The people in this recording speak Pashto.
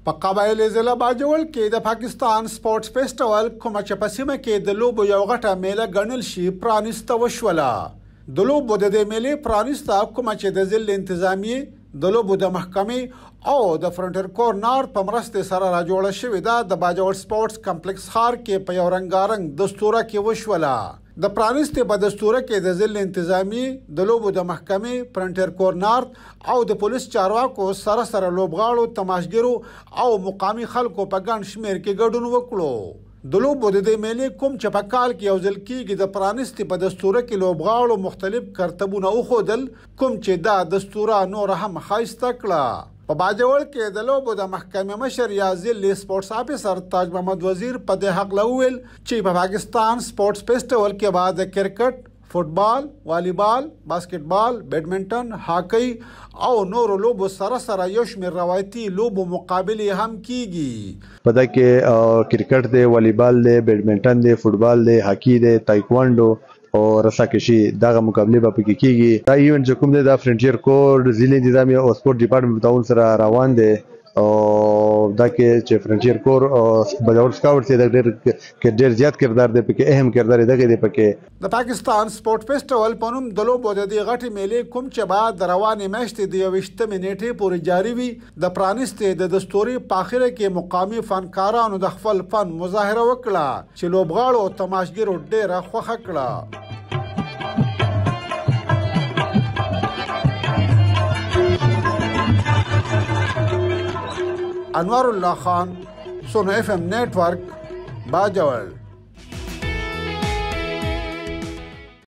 په قبایل ضلع باجوړ کې د پاکستان سپورتس فیسټیوال کومه چې په سیمه کې د لوبو یو غټه میله ګڼل شي پرانیسته وشوله. د لوبو د دې میلې پرانیسته کومه چې د ضلع انتظامیې د لوبو د محکمې او د فرنټیر کور نارت په مرستې سره راجوړه شوې ده د باجوړ سپورتس کمپلیکس ښار کې په یو رنګارنګ دستوره کې وشوله. د پرانیستې په دستوره کې د ضلع انتظامیې د لوبو د محکمې فرنټیر کور نارت او د پولیس چارواکو سره لوبغاړو تماشګرو او مقامي خلکو په ګڼ شمیر کې ګډون وکړو. د لوبو د دې میلې کوم چې په کال کې یو ځل کېږي د پرانیستې په دستوره کې لوبغاړو مختلف کرتبونه وښودل کوم چې دا دستوره نور هم ښایسته کړه. په باجوړ کې د لوبو د محکمې مشر یا ضلع سپورتس افیسر تاج محمد وزیر په دې هکله وویل چې په پاکستان سپورتس فیسټیوال کې به د کرکټ، فوټبال، والیبال، باسکټبال، بیډمنټن، هاکی او نورو لوبو سره یو شمېر روایتي لوبو مقابلې هم کیږي. په دا کې کرکټ دی، والیبال دی، بیډمنټن دی، فوټبال دی، هاکی دی، تایکوانډو او رساکشي دغه مقابلې به پکې کیږي. دا ایونت چې کوم دی دا فرنټیر کور ضلع انتظامیه او سپورت ډپارټمنټ تعاون سره روان دی او دا کې چې فرنټیر کور او باجوړ سکاوټ چې ډېر زیات کردار دی پکې اهم کردار دی پکې. د پاکستان سپورت فیسټیوال په نوم د لوبو د دې غټې میلې کوم چې بعد د روانې میاشتې د 21 نیټې پورې جاري وي د پرانیستې د دستوري په اخره کې مقامي فنکارانو د خپل فن مظاهره وکړه چې لوبغاړو او تماشګرو ډېره خوښه کړه. انوار الله خان، سونو FM نیټورک، باجوړ.